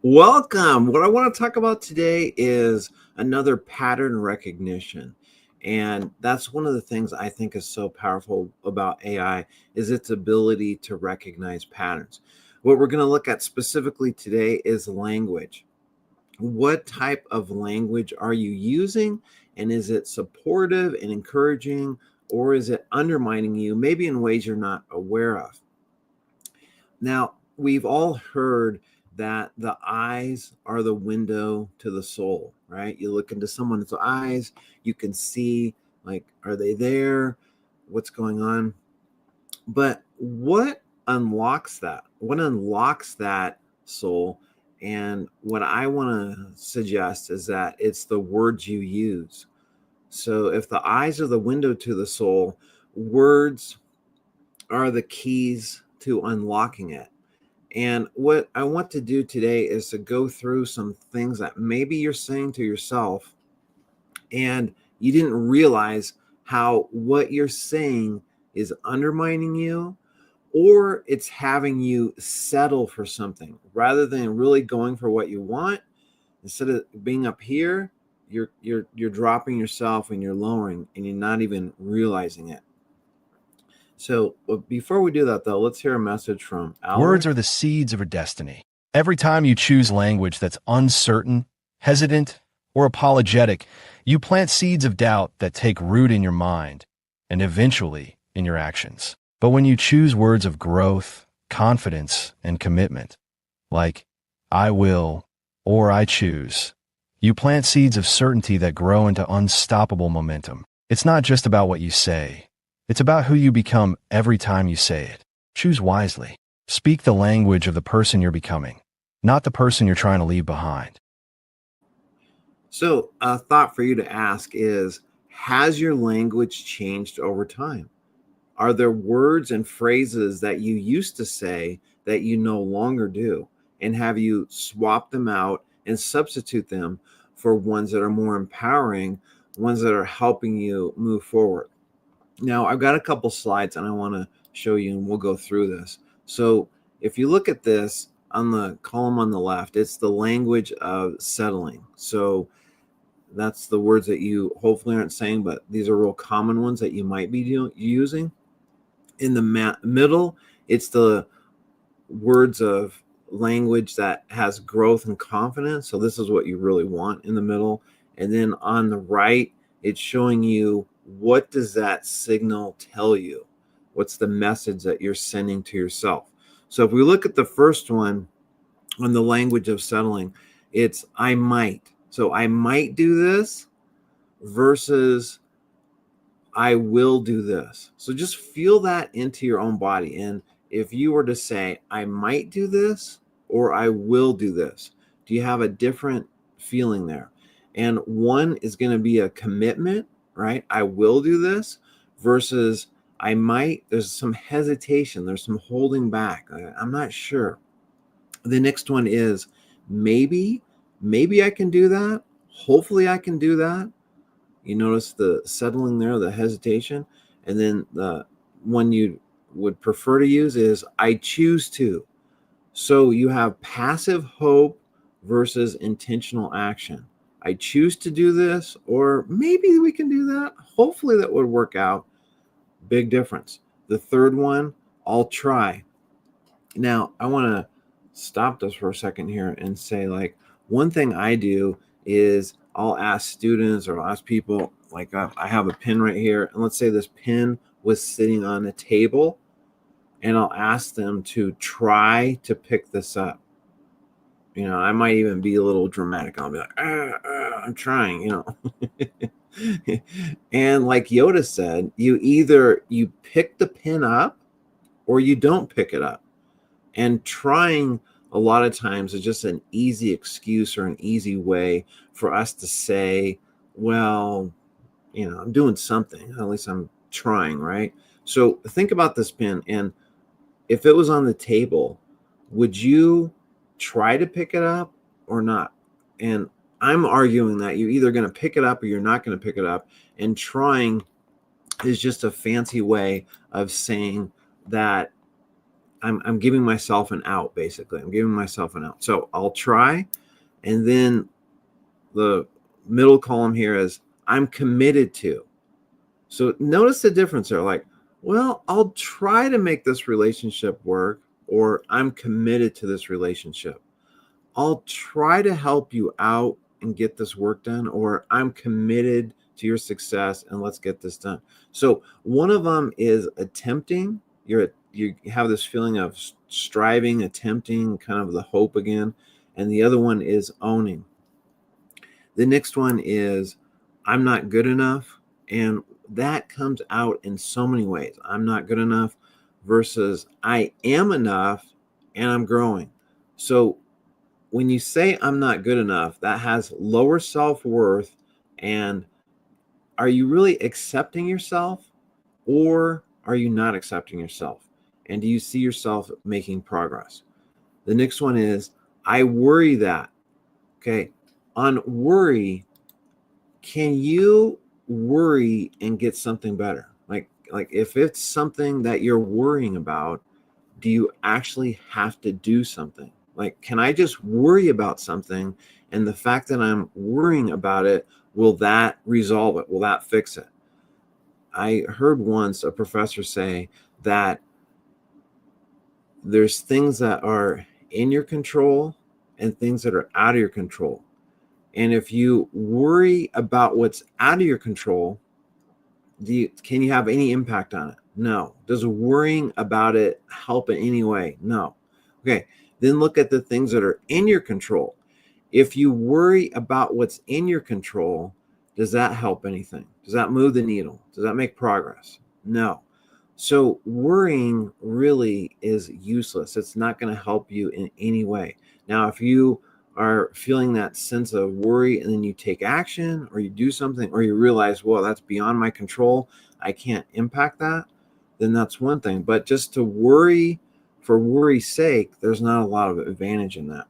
Welcome. What I want to talk about today is another pattern recognition. And that's one of the things I think is so powerful about AI is its ability to recognize patterns. What we're going to look at specifically today is language. What type of language are you using? And is it supportive and encouraging, or is it undermining you, maybe in ways you're not aware of? Now, we've all heard that the eyes are the window to the soul, right? You look into someone's eyes, you can see, like, are they there? What's going on? But what unlocks that? What unlocks that soul? And what I want to suggest is that it's the words you use. So if the eyes are the window to the soul, words are the keys to unlocking it. And what I want to do today is to go through some things that maybe you're saying to yourself and you didn't realize how what you're saying is undermining you, or it's having you settle for something rather than really going for what you want. Instead of being up here, you're dropping yourself and you're lowering and you're not even realizing it. So before we do that, though, let's hear a message from Words Alaric. are the seeds of our destiny. Every time you choose language that's uncertain, hesitant, or apologetic, you plant seeds of doubt that take root in your mind and eventually in your actions. But when you choose words of growth, confidence, and commitment, like I will or I choose, you plant seeds of certainty that grow into unstoppable momentum. It's not just about what you say, it's about who you become every time you say it. Choose wisely. Speak the language of the person you're becoming, not the person you're trying to leave behind. So, a thought for you to ask is, has your language changed over time? Are there words and phrases that you used to say that you no longer do? And have you swapped them out and substitute them for ones that are more empowering, ones that are helping you move forward? Now, I've got a couple slides and I want to show you, and we'll go through this. So, if you look at this on the column on the left, it's the language of settling. So, that's the words that you hopefully aren't saying, but these are real common ones that you might be using. In the middle, it's the words of language that has growth and confidence. So this is what you really want in the middle. And then on the right, it's showing you, what does that signal tell you? What's the message that you're sending to yourself? So if we look at the first one on the language of settling, it's I might. So I might do this versus I will do this. So just feel that into your own body. And if you were to say, I might do this or I will do this, do you have a different feeling there? And one is going to be a commitment, right? I will do this versus I might. There's some hesitation, there's some holding back. I'm not sure. The next one is maybe, maybe I can do that. Hopefully I can do that. You notice the settling there, the hesitation. And then the one you would prefer to use is I choose to. So you have passive hope versus intentional action. I choose to do this, or maybe we can do that. Hopefully that would work out. Big difference. The third one, I'll try. Now, I want to stop this for a second here and say, like, one thing I do is I'll ask students or I'll ask people, like, I have a pen right here. And let's say this pen was sitting on a table, and I'll ask them to try to pick this up. You know, I might even be a little dramatic. I'll be like, I'm trying, you know. And like Yoda said, you pick the pen up or you don't pick it up. And trying a lot of times is just an easy excuse or an easy way for us to say, well, you know, I'm doing something. At least I'm trying, right? So think about this pen. And if it was on the table, would you try to pick it up or not? And I'm arguing that you're either going to pick it up or you're not going to pick it up. And trying is just a fancy way of saying that I'm giving myself an out, basically. I'm giving myself an out. So I'll try, and then the middle column here is I'm committed to. So notice the difference there. Like, well, I'll try to make this relationship work, or I'm committed to this relationship. I'll try to help you out and get this work done, or I'm committed to your success and let's get this done. So one of them is attempting. You have this feeling of striving, attempting, kind of the hope again, and the other one is owning. The next one is I'm not good enough, and that comes out in so many ways. I'm not good enough versus I am enough and I'm growing. So when you say I'm not good enough, that has lower self-worth. And are you really accepting yourself, or are you not accepting yourself? And do you see yourself making progress? The next one is I worry that. Okay. On worry, can you worry and get something better? Like if it's something that you're worrying about, do you actually have to do something? Like, can I just worry about something, and the fact that I'm worrying about it, will that resolve it? Will that fix it? I heard once a professor say that there's things that are in your control and things that are out of your control. And if you worry about what's out of your control, can you have any impact on it? No. Does worrying about it help in any way? No. Okay. Then look at the things that are in your control. If you worry about what's in your control, does that help anything? Does that move the needle? Does that make progress? No. So worrying really is useless. It's not going to help you in any way. Now, if you are feeling that sense of worry and then you take action or you do something or you realize, well, that's beyond my control, I can't impact that, then that's one thing. But just to worry for worry's sake, there's not a lot of advantage in that.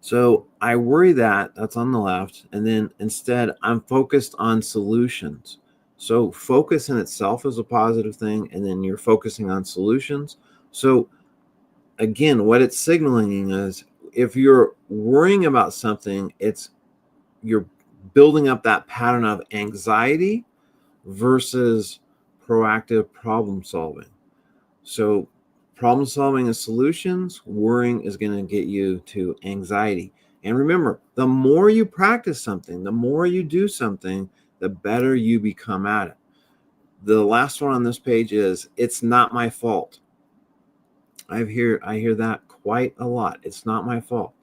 So I worry that's on the left. And then instead, I'm focused on solutions. So focus in itself is a positive thing. And then you're focusing on solutions. So again, what it's signaling is if you're worrying about something, you're building up that pattern of anxiety versus proactive problem solving. So problem solving is solutions, worrying is going to get you to anxiety. And remember, the more you practice something, the more you do something, the better you become at it. The last one on this page is it's not my fault. I hear that quite a lot. It's not my fault.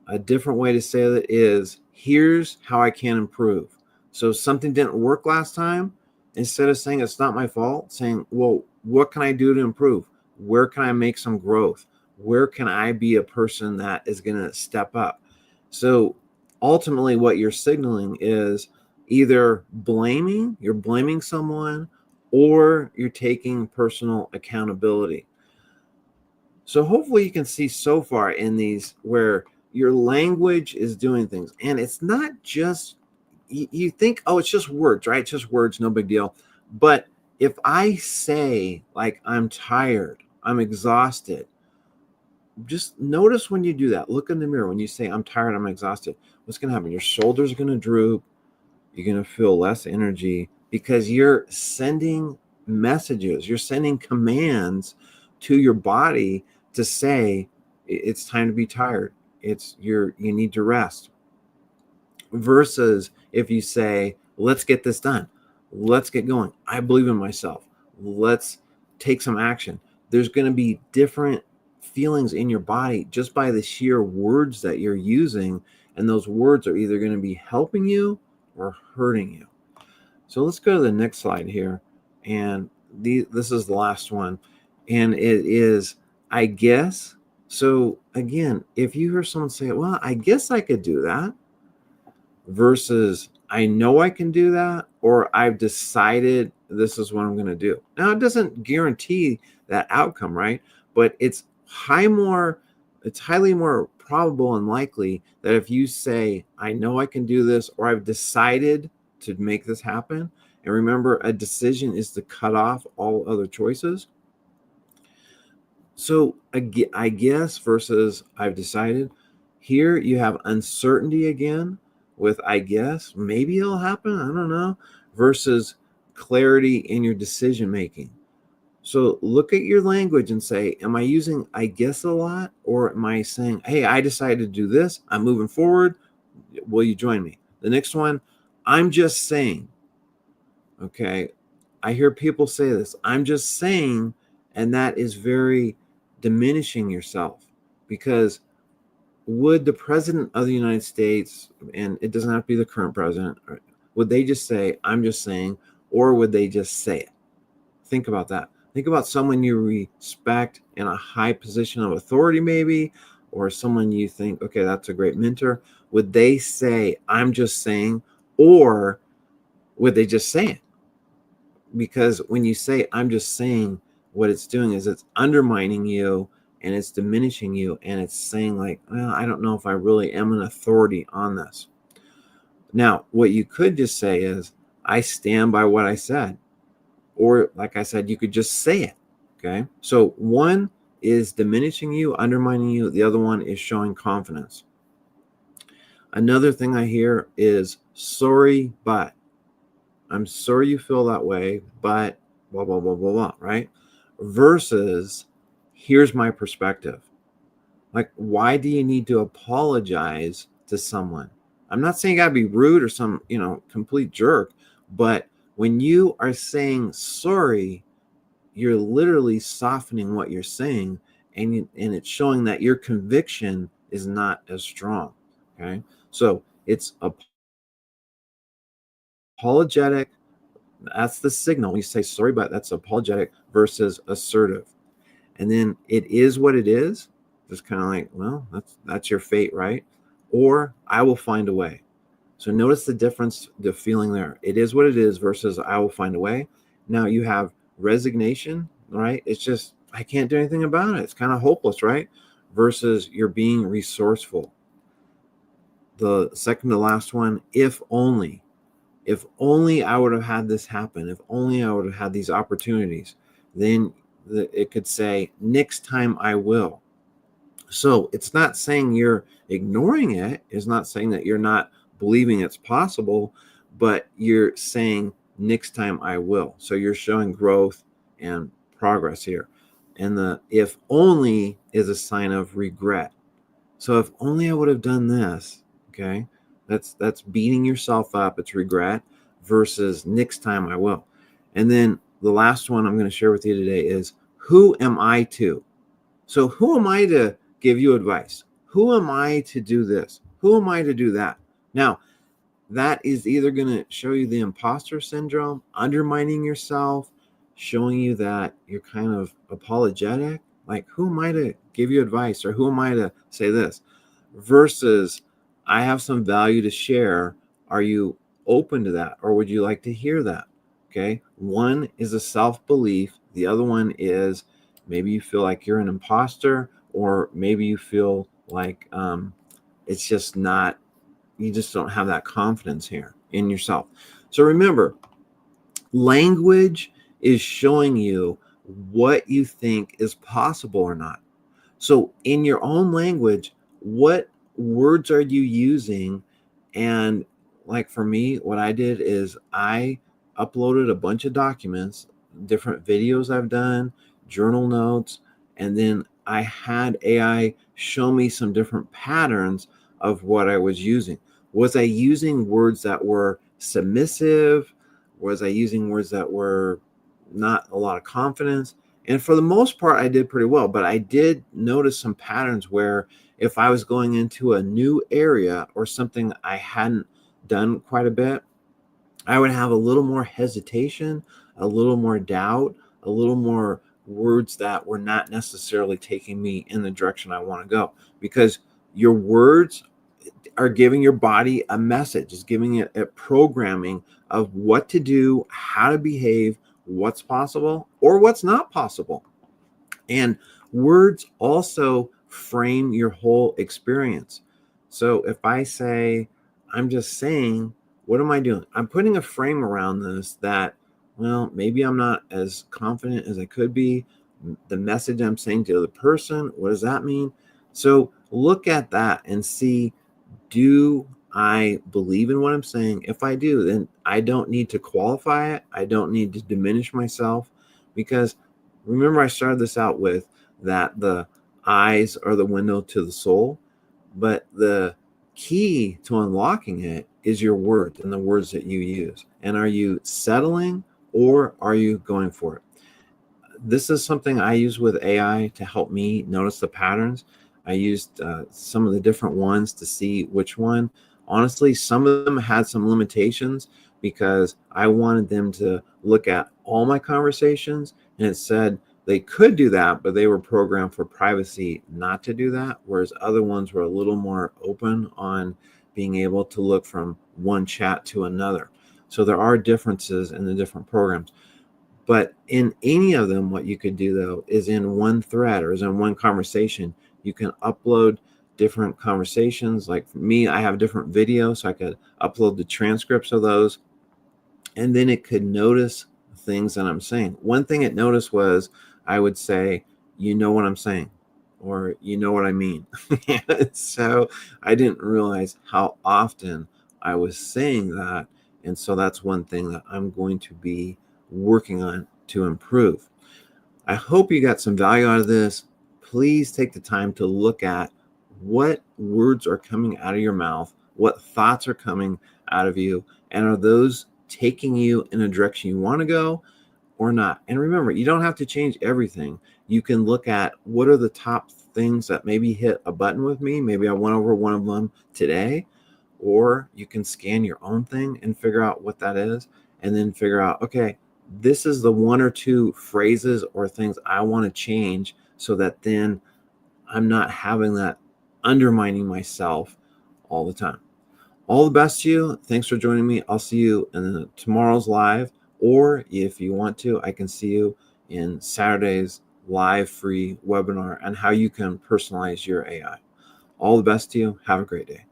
A different way to say that is, here's how I can improve. So something didn't work last time, instead of saying it's not my fault, saying, well, what can I do to improve? Where can I make some growth? Where can I be a person that is going to step up? So ultimately what you're signaling is either you're blaming someone, or you're taking personal accountability. So hopefully you can see so far in these where your language is doing things. And it's not just, you think, oh, it's just words, right? It's just words, no big deal. But if I say, like, I'm tired, I'm exhausted, just notice when you do that. Look in the mirror. When you say, I'm tired, I'm exhausted, what's going to happen? Your shoulders are going to droop. You're going to feel less energy because you're sending messages, you're sending commands to your body to say it's time to be tired. You need to rest. Versus if you say, let's get this done. Let's get going. I believe in myself. Let's take some action. There's going to be different feelings in your body just by the sheer words that you're using. And those words are either going to be helping you or hurting you. So let's go to the next slide here. And this is the last one. And it is, I guess. So again, if you hear someone say, well, I guess I could do that, versus I know I can do that, or I've decided this is what I'm going to do. Now, it doesn't guarantee that outcome, right? But it's highly more probable and likely that if you say, I know I can do this, or I've decided to make this happen. And remember, a decision is to cut off all other choices. So I guess versus I've decided. Here you have uncertainty again with I guess. Maybe it'll happen. I don't know. Versus clarity in your decision making. So look at your language and say, am I using I guess a lot? Or am I saying, hey, I decided to do this. I'm moving forward. Will you join me? The next one, I'm just saying. Okay. I hear people say this. I'm just saying, and that is very diminishing yourself because would the president of the United States, and it doesn't have to be the current president, would they just say, I'm just saying, or would they just say it? Think about that. Think about someone you respect in a high position of authority, maybe, or someone you think, okay, that's a great mentor. Would they say, I'm just saying, or would they just say it? Because when you say I'm just saying, what it's doing is it's undermining you and it's diminishing you, and it's saying like, well, I don't know if I really am an authority on this. Now what you could just say is I stand by what I said, or like I said, you could just say it. Okay, so one is diminishing you, undermining you, the other one is showing confidence. Another thing I hear is sorry but. I'm sorry you feel that way, but blah, blah, blah, blah, blah, right? Versus, here's my perspective. Like, why do you need to apologize to someone? I'm not saying you gotta be rude or some, complete jerk, but when you are saying sorry, you're literally softening what you're saying, and it's showing that your conviction is not as strong. Okay. So it's apologetic. That's the signal. You say sorry, but that's apologetic versus assertive. And then it is what it is. Just kind of like, well, that's your fate, right? Or I will find a way. So notice the difference, the feeling there. It is what it is versus I will find a way. Now you have resignation, right? It's just I can't do anything about it. It's kind of hopeless, right? Versus you're being resourceful. The second to last one, if only. If only I would have had this happen, if only I would have had these opportunities, then it could say, next time I will. So it's not saying you're ignoring it. It's not saying that you're not believing it's possible, but you're saying, next time I will. So you're showing growth and progress here. And the if only is a sign of regret. So if only I would have done this, okay? That's beating yourself up. It's regret versus next time I will. And then the last one I'm going to share with you today is who am I to? So who am I to give you advice? Who am I to do this? Who am I to do that? Now, that is either going to show you the imposter syndrome, undermining yourself, showing you that you're kind of apologetic. Like, who am I to give you advice, or who am I to say this? Versus, I have some value to share. Are you open to that, or would you like to hear that? Okay. One is a self belief, the other one is maybe you feel like you're an imposter, or maybe you feel like it's just not, you just don't have that confidence here in yourself. So remember, language is showing you what you think is possible or not. So in your own language, what words are you using? And like for me, what I did is I uploaded a bunch of documents, different videos I've done, journal notes, and then I had AI show me some different patterns of what I was using. Was I using words that were submissive? Was I using words that were not a lot of confidence? And for the most part, I did pretty well, but I did notice some patterns where if I was going into a new area or something I hadn't done quite a bit, I would have a little more hesitation, a little more doubt, a little more words that were not necessarily taking me in the direction I want to go, because your words are giving your body a message, is giving it a programming of what to do, how to behave, what's possible or what's not possible. And words also frame your whole experience. So if I say, I'm just saying, what am I doing? I'm putting a frame around this that, well, maybe I'm not as confident as I could be, the message I'm saying to the other person, what does that mean? So look at that and see, do I believe in what I'm saying? If I do, then I don't need to qualify it. I don't need to diminish myself, because remember, I started this out with that the eyes are the window to the soul, but the key to unlocking it is your words and the words that you use. And are you settling or are you going for it? This is something I use with AI to help me notice the patterns. I used some of the different ones to see which one. Honestly, some of them had some limitations because I wanted them to look at all my conversations, and it said they could do that, but they were programmed for privacy not to do that. Whereas other ones were a little more open on being able to look from one chat to another. So there are differences in the different programs. But in any of them, what you could do though is in one thread or is in one conversation, you can upload different conversations. Like for me, I have different videos, so I could upload the transcripts of those, and then it could notice things that I'm saying. One thing it noticed was I would say, you know what I'm saying, or you know what I mean. So I didn't realize how often I was saying that. And so that's one thing that I'm going to be working on to improve. I hope you got some value out of this. Please take the time to look at what words are coming out of your mouth, what thoughts are coming out of you, and are those taking you in a direction you want to go or not? And remember, you don't have to change everything. You can look at what are the top things that maybe hit a button with me. Maybe I went over one of them today, or you can scan your own thing and figure out what that is, and then figure out, okay, this is the one or two phrases or things I want to change so that then I'm not having that undermining myself all the time. All the best to you. Thanks for joining me. I'll see you in tomorrow's live, or if you want to, I can see you in Saturday's live free webinar on how you can personalize your AI. All the best to you. Have a great day.